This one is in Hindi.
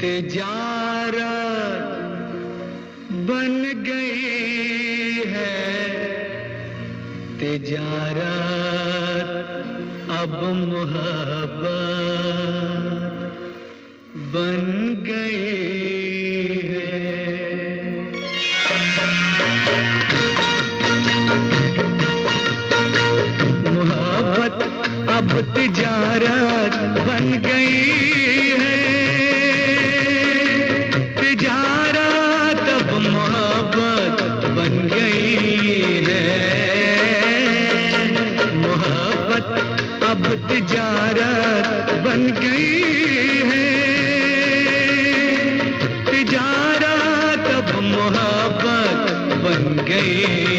तिजारत बन गई है, तिजारत अब मोहब्बत बन गई है। मोहब्बत अब तिजारत बन गई है, तिजारत अब मोहब्बत बन गई है। मोहब्बत अब तिजारत बन गई है, तिजारत अब मोहब्बत बन गई